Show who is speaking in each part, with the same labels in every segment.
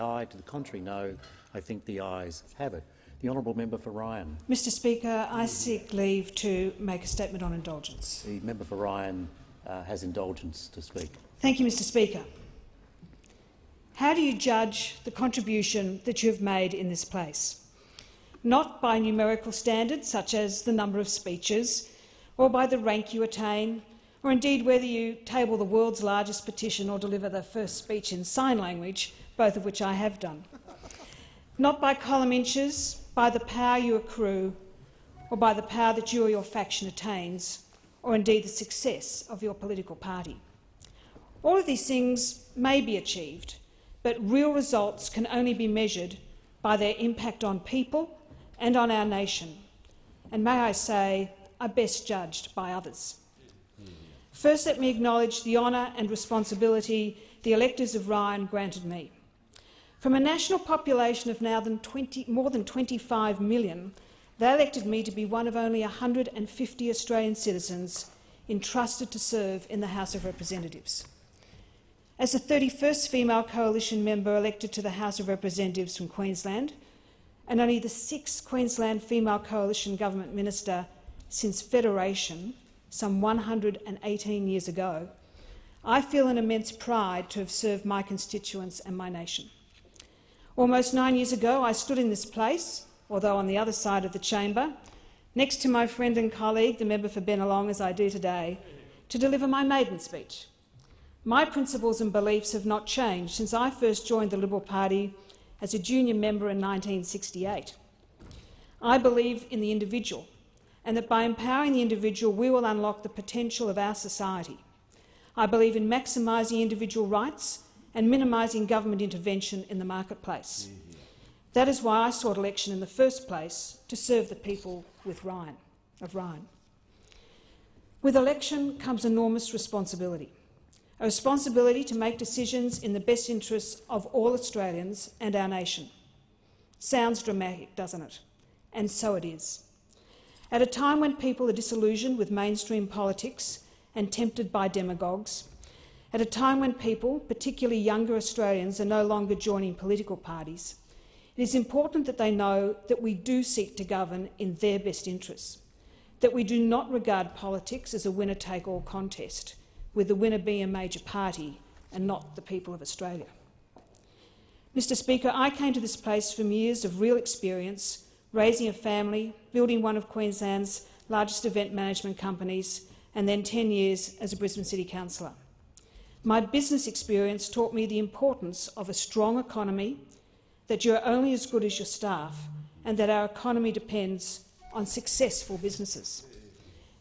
Speaker 1: aye. To the contrary, no. I think the ayes have it. The honourable member for Ryan.
Speaker 2: Mr Speaker, I seek leave to make a statement on indulgence.
Speaker 1: The member for Ryan has indulgence to speak.
Speaker 2: Thank you, Mr Speaker. How do you judge the contribution that you have made in this place? Not by numerical standards such as the number of speeches, or by the rank you attain, or indeed whether you table the world's largest petition or deliver the first speech in sign language, both of which I have done. Not by column inches, by the power you accrue, or by the power that you or your faction attains, or indeed the success of your political party. All of these things may be achieved, but real results can only be measured by their impact on people and on our nation, and may I say, are best judged by others. First, let me acknowledge the honour and responsibility the electors of Ryan granted me. From a national population of now more than 25 million, they elected me to be one of only 150 Australian citizens entrusted to serve in the House of Representatives. As the 31st female coalition member elected to the House of Representatives from Queensland, and only the 6th Queensland female coalition government minister since Federation, some 118 years ago, I feel an immense pride to have served my constituents and my nation. Almost 9 years ago, I stood in this place, although on the other side of the chamber, next to my friend and colleague, the member for Bennelong, as I do today, to deliver my maiden speech. My principles and beliefs have not changed since I first joined the Liberal Party as a junior member in 1968. I believe in the individual, and that by empowering the individual we will unlock the potential of our society. I believe in maximising individual rights and minimising government intervention in the marketplace. That is why I sought election in the first place, to serve the people of Ryan. With election comes enormous responsibility, a responsibility to make decisions in the best interests of all Australians and our nation. Sounds dramatic, doesn't it? And so it is. At a time when people are disillusioned with mainstream politics and tempted by demagogues, at a time when people, particularly younger Australians, are no longer joining political parties, it is important that they know that we do seek to govern in their best interests, that we do not regard politics as a winner-take-all contest, with the winner being a major party and not the people of Australia. Mr Speaker, I came to this place from years of real experience, raising a family, building one of Queensland's largest event management companies, and then 10 years as a Brisbane City Councillor. My business experience taught me the importance of a strong economy, that you are only as good as your staff, and that our economy depends on successful businesses.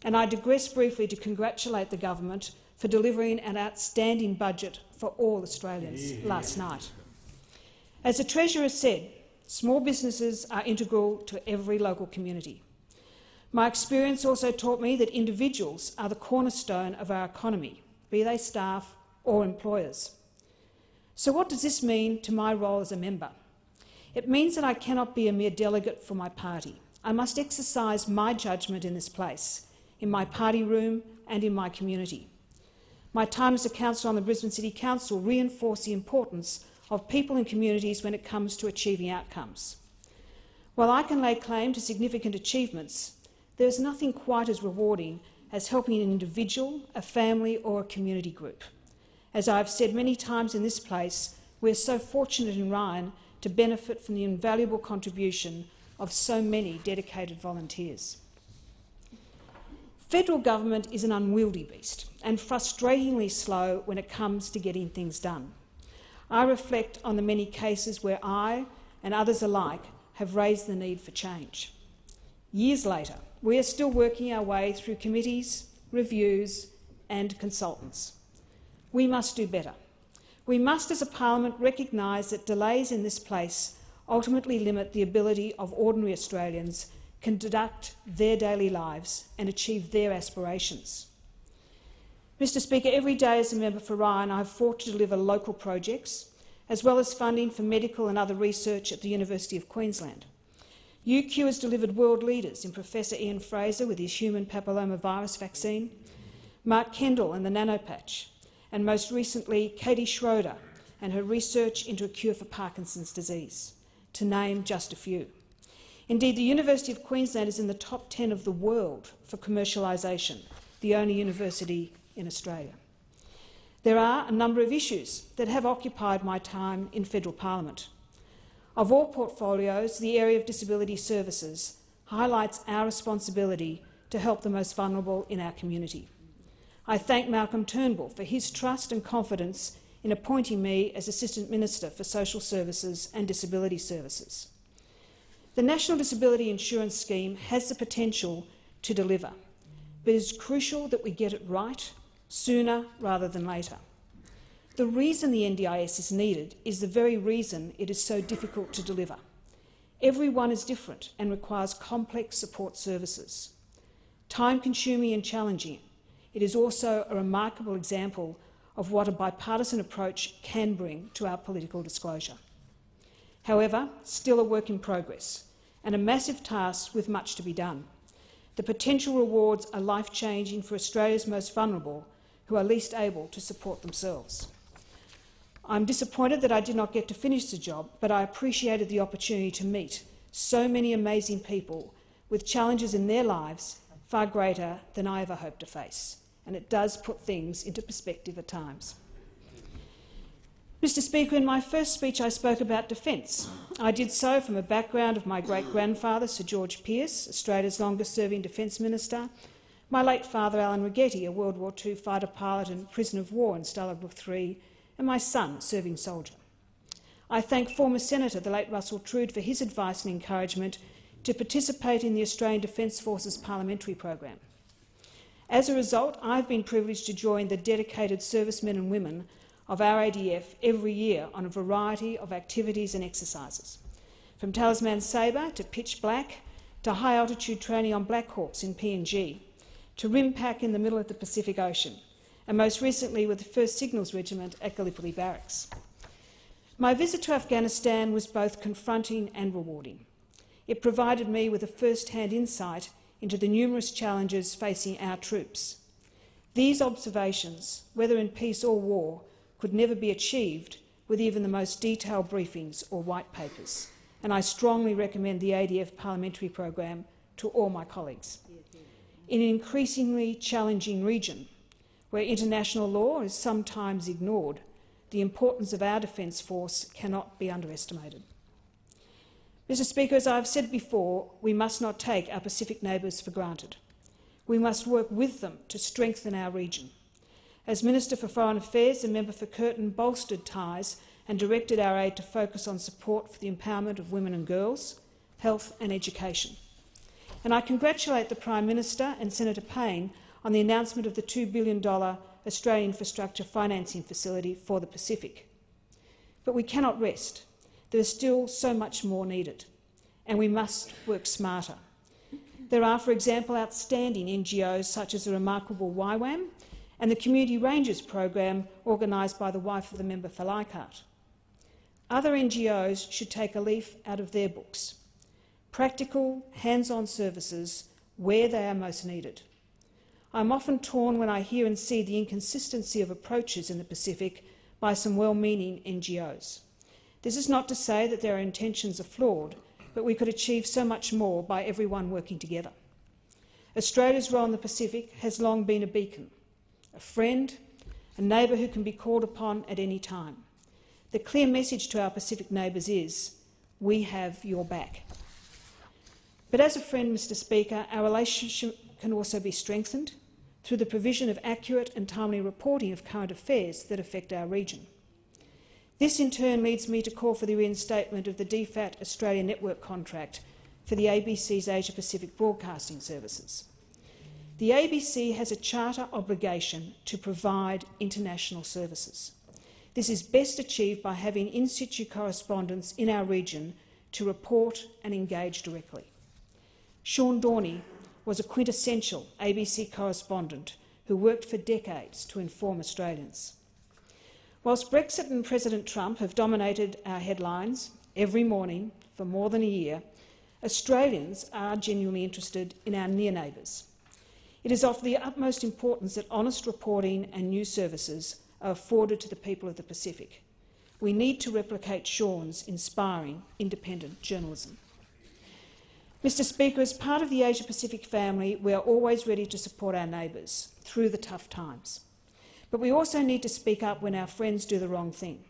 Speaker 2: And I digress briefly to congratulate the government for delivering an outstanding budget for all Australians last night. As the Treasurer said, small businesses are integral to every local community. My experience also taught me that individuals are the cornerstone of our economy, be they staff or employers. So what does this mean to my role as a member? It means that I cannot be a mere delegate for my party. I must exercise my judgment in this place, in my party room and in my community. My time as a councillor on the Brisbane City Council reinforced the importance of people and communities when it comes to achieving outcomes. While I can lay claim to significant achievements, there is nothing quite as rewarding as helping an individual, a family or a community group. As I have said many times in this place, we are so fortunate in Ryan to benefit from the invaluable contribution of so many dedicated volunteers. Federal government is an unwieldy beast and frustratingly slow when it comes to getting things done. I reflect on the many cases where I and others alike have raised the need for change. Years later, we are still working our way through committees, reviews and consultants. We must do better. We must, as a parliament, recognise that delays in this place ultimately limit the ability of ordinary Australians to conduct their daily lives and achieve their aspirations. Mr Speaker, every day as a member for Ryan I have fought to deliver local projects, as well as funding for medical and other research at the University of Queensland. UQ has delivered world leaders in Professor Ian Fraser with his human papillomavirus vaccine, Mark Kendall and the nanopatch, and most recently Katie Schroeder and her research into a cure for Parkinson's disease, to name just a few. Indeed, the University of Queensland is in the top 10 of the world for commercialisation, the only university in Australia. There are a number of issues that have occupied my time in federal parliament. Of all portfolios, the area of disability services highlights our responsibility to help the most vulnerable in our community. I thank Malcolm Turnbull for his trust and confidence in appointing me as Assistant Minister for Social Services and Disability Services. The National Disability Insurance Scheme has the potential to deliver, but it is crucial that we get it right sooner rather than later. The reason the NDIS is needed is the very reason it is so difficult to deliver. Everyone is different and requires complex support services. Time-consuming and challenging, it is also a remarkable example of what a bipartisan approach can bring to our political disclosure. However, still a work in progress and a massive task with much to be done. The potential rewards are life-changing for Australia's most vulnerable, who are least able to support themselves. I'm disappointed that I did not get to finish the job, but I appreciated the opportunity to meet so many amazing people with challenges in their lives far greater than I ever hoped to face, and it does put things into perspective at times. Mr Speaker, in my first speech I spoke about defence. I did so from a background of my great-grandfather, Sir George Pearce, Australia's longest-serving Defence Minister, my late father, Alan Rigetti, a World War II fighter pilot and prisoner of war in Stalag 3, and my son, a serving soldier. I thank former Senator, the late Russell Trude, for his advice and encouragement to participate in the Australian Defence Force's parliamentary program. As a result, I've been privileged to join the dedicated servicemen and women of our ADF every year on a variety of activities and exercises, from Talisman Sabre to Pitch Black to high-altitude training on Black Hawks in PNG, to RIMPAC in the middle of the Pacific Ocean, and most recently with the 1st Signals Regiment at Gallipoli Barracks. My visit to Afghanistan was both confronting and rewarding. It provided me with a first-hand insight into the numerous challenges facing our troops. These observations, whether in peace or war, could never be achieved with even the most detailed briefings or white papers, and I strongly recommend the ADF parliamentary program to all my colleagues. In an increasingly challenging region, where international law is sometimes ignored, the importance of our Defence Force cannot be underestimated. Mr Speaker, as I have said before, we must not take our Pacific neighbours for granted. We must work with them to strengthen our region. As Minister for Foreign Affairs, the member for Curtin bolstered ties and directed our aid to focus on support for the empowerment of women and girls, health and education. And I congratulate the Prime Minister and Senator Payne on the announcement of the $2 billion Australian Infrastructure Financing Facility for the Pacific. But we cannot rest. There is still so much more needed, and we must work smarter. There are, for example, outstanding NGOs such as the remarkable YWAM and the Community Rangers program organised by the wife of the member for Leichhardt. Other NGOs should take a leaf out of their books. Practical, hands-on services where they are most needed. I'm often torn when I hear and see the inconsistency of approaches in the Pacific by some well-meaning NGOs. This is not to say that their intentions are flawed, but we could achieve so much more by everyone working together. Australia's role in the Pacific has long been a beacon, a friend, a neighbour who can be called upon at any time. The clear message to our Pacific neighbours is, we have your back. But as a friend, Mr Speaker, our relationship can also be strengthened through the provision of accurate and timely reporting of current affairs that affect our region. This in turn leads me to call for the reinstatement of the DFAT Australia Network contract for the ABC's Asia-Pacific broadcasting services. The ABC has a charter obligation to provide international services. This is best achieved by having in-situ correspondents in our region to report and engage directly. Sean Dorney was a quintessential ABC correspondent who worked for decades to inform Australians. Whilst Brexit and President Trump have dominated our headlines every morning for more than a year, Australians are genuinely interested in our near neighbours. It is of the utmost importance that honest reporting and news services are afforded to the people of the Pacific. We need to replicate Sean's inspiring independent journalism. Mr Speaker, as part of the Asia-Pacific family, we are always ready to support our neighbours through the tough times. But we also need to speak up when our friends do the wrong thing.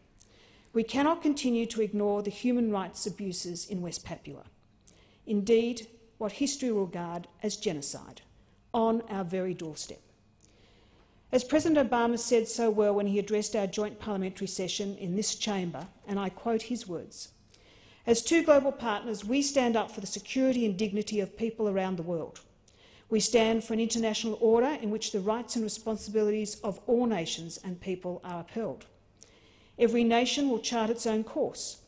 Speaker 2: We cannot continue to ignore the human rights abuses in West Papua. Indeed, what history will regard as genocide, on our very doorstep. As President Obama said so well when he addressed our joint parliamentary session in this chamber, and I quote his words, "As two global partners, we stand up for the security and dignity of people around the world. We stand for an international order in which the rights and responsibilities of all nations and people are upheld. Every nation will chart its own course,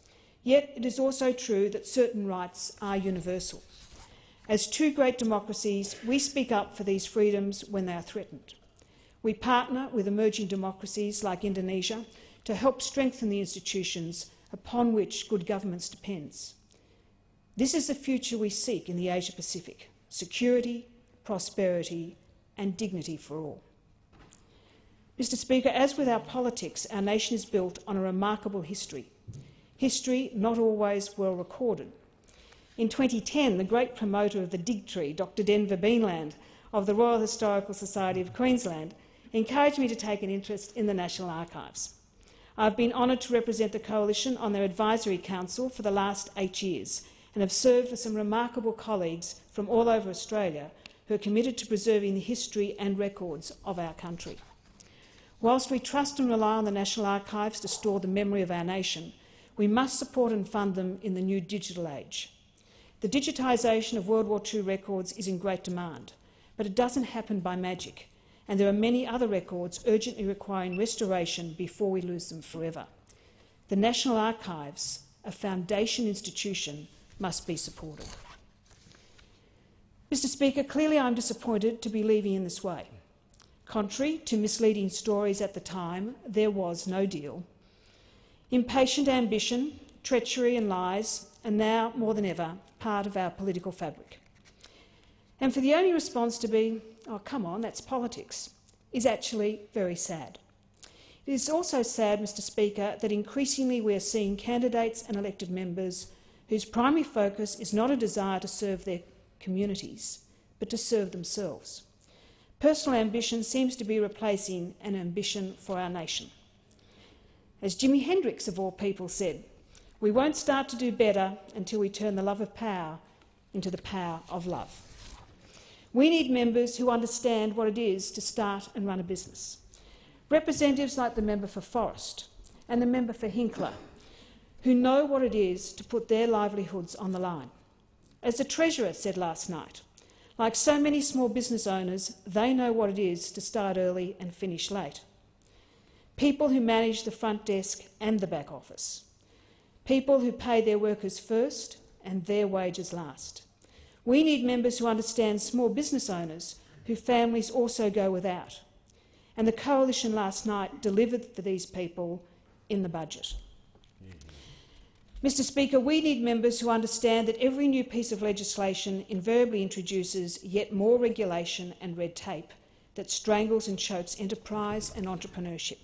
Speaker 2: yet it is also true that certain rights are universal. As two great democracies, we speak up for these freedoms when they are threatened. We partner with emerging democracies like Indonesia to help strengthen the institutions upon which good governance depends. This is the future we seek in the Asia-Pacific: security, prosperity and dignity for all." Mr Speaker, as with our politics, our nation is built on a remarkable history. History not always well recorded. In 2010, the great promoter of the Dig Tree, Dr Denver Beanland of the Royal Historical Society of Queensland, encouraged me to take an interest in the National Archives. I've been honoured to represent the Coalition on their Advisory Council for the last 8 years and have served with some remarkable colleagues from all over Australia who are committed to preserving the history and records of our country. Whilst we trust and rely on the National Archives to store the memory of our nation, we must support and fund them in the new digital age. The digitisation of World War II records is in great demand, but it doesn't happen by magic, and there are many other records urgently requiring restoration before we lose them forever. The National Archives, a foundation institution, must be supported. Mr Speaker, clearly I'm disappointed to be leaving in this way. Contrary to misleading stories at the time, there was no deal. Impatient ambition, treachery and lies are now, more than ever, part of our political fabric. And for the only response to be, "Oh, come on, that's politics," is actually very sad. It is also sad, Mr Speaker, that increasingly we are seeing candidates and elected members whose primary focus is not a desire to serve their communities, but to serve themselves. Personal ambition seems to be replacing an ambition for our nation. As Jimi Hendrix, of all people, said, "We won't start to do better until we turn the love of power into the power of love." We need members who understand what it is to start and run a business. Representatives like the member for Forrest and the member for Hinkler, who know what it is to put their livelihoods on the line. As the Treasurer said last night, like so many small business owners, they know what it is to start early and finish late. People who manage the front desk and the back office. People who pay their workers first and their wages last. We need members who understand small business owners whose families also go without. And the Coalition last night delivered for these people in the budget. Mr Speaker, we need members who understand that every new piece of legislation invariably introduces yet more regulation and red tape that strangles and chokes enterprise and entrepreneurship.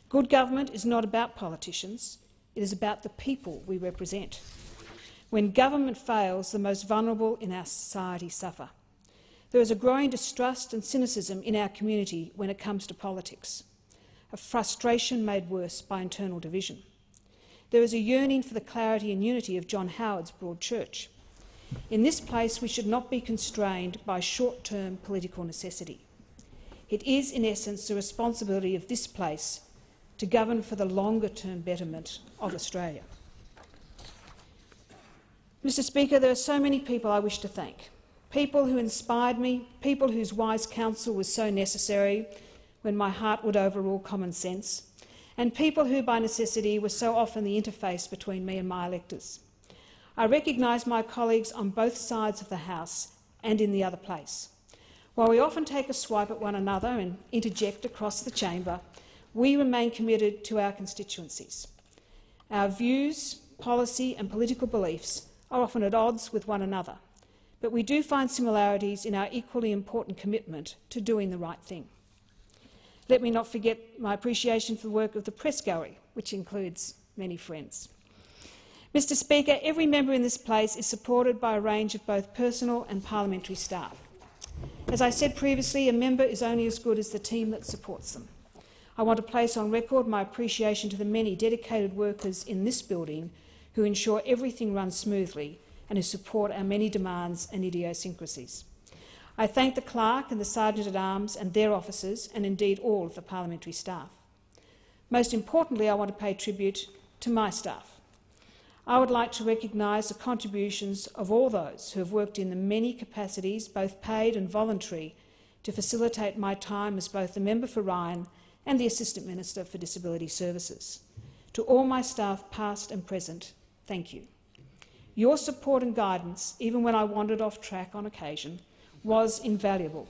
Speaker 2: Good government is not about politicians, it is about the people we represent. When government fails, the most vulnerable in our society suffer. There is a growing distrust and cynicism in our community when it comes to politics, a frustration made worse by internal division. There is a yearning for the clarity and unity of John Howard's broad church. In this place, we should not be constrained by short-term political necessity. It is, in essence, the responsibility of this place to govern for the longer-term betterment of Australia. Mr Speaker, there are so many people I wish to thank. People who inspired me, people whose wise counsel was so necessary when my heart would overrule common sense, and people who, by necessity, were so often the interface between me and my electors. I recognise my colleagues on both sides of the House and in the other place. While we often take a swipe at one another and interject across the chamber, we remain committed to our constituencies. Our views, policy and political beliefs are often at odds with one another, but we do find similarities in our equally important commitment to doing the right thing. Let me not forget my appreciation for the work of the Press Gallery, which includes many friends. Mr Speaker, every member in this place is supported by a range of both personal and parliamentary staff. As I said previously, a member is only as good as the team that supports them. I want to place on record my appreciation to the many dedicated workers in this building who ensure everything runs smoothly and who support our many demands and idiosyncrasies. I thank the Clerk and the Sergeant-at-Arms and their officers, and indeed all of the parliamentary staff. Most importantly, I want to pay tribute to my staff. I would like to recognise the contributions of all those who have worked in the many capacities, both paid and voluntary, to facilitate my time as both the Member for Ryan and the Assistant Minister for Disability Services. To all my staff, past and present, thank you. Your support and guidance, even when I wandered off track on occasion, was invaluable.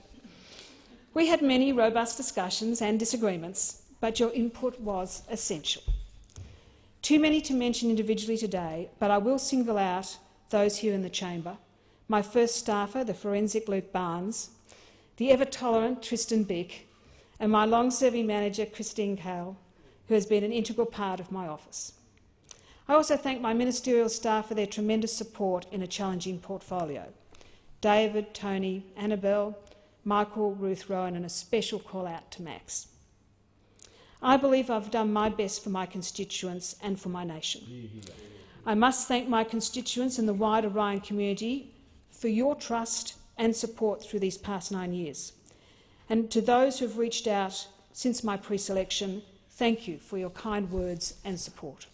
Speaker 2: We had many robust discussions and disagreements, but your input was essential. Too many to mention individually today, but I will single out those here in the chamber: my first staffer, the forensic Luke Barnes, the ever-tolerant Tristan Bick, and my long-serving manager, Christine Cale, who has been an integral part of my office. I also thank my ministerial staff for their tremendous support in a challenging portfolio: David, Tony, Annabelle, Michael, Ruth, Rowan, and a special call-out to Max. I believe I've done my best for my constituents and for my nation. I must thank my constituents and the wider Ryan community for your trust and support through these past 9 years. And to those who have reached out since my pre-selection, thank you for your kind words and support.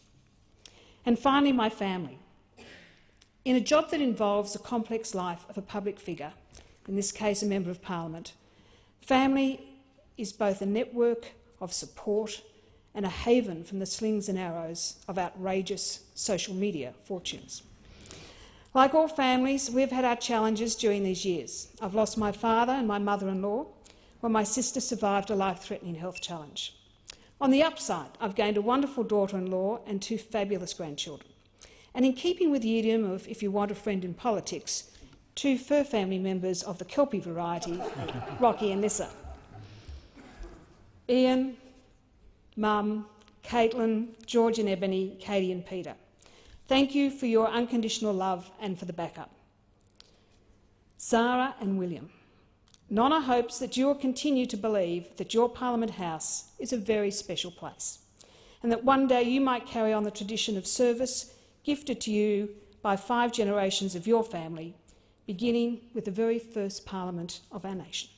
Speaker 2: And finally, my family. In a job that involves the complex life of a public figure, in this case a Member of Parliament, family is both a network of support and a haven from the slings and arrows of outrageous social media fortunes. Like all families, we've had our challenges during these years. I've lost my father and my mother-in-law, while my sister survived a life-threatening health challenge. On the upside, I've gained a wonderful daughter-in-law and 2 fabulous grandchildren. And in keeping with the idiom of "if you want a friend in politics," 2 fur family members of the Kelpie variety, Rocky and Nissa. Ian, Mum, Caitlin, George and Ebony, Katie and Peter. Thank you for your unconditional love and for the backup. Sarah and William. Nonna hopes that you will continue to believe that your Parliament House is a very special place, and that one day you might carry on the tradition of service gifted to you by 5 generations of your family, beginning with the very first Parliament of our nation.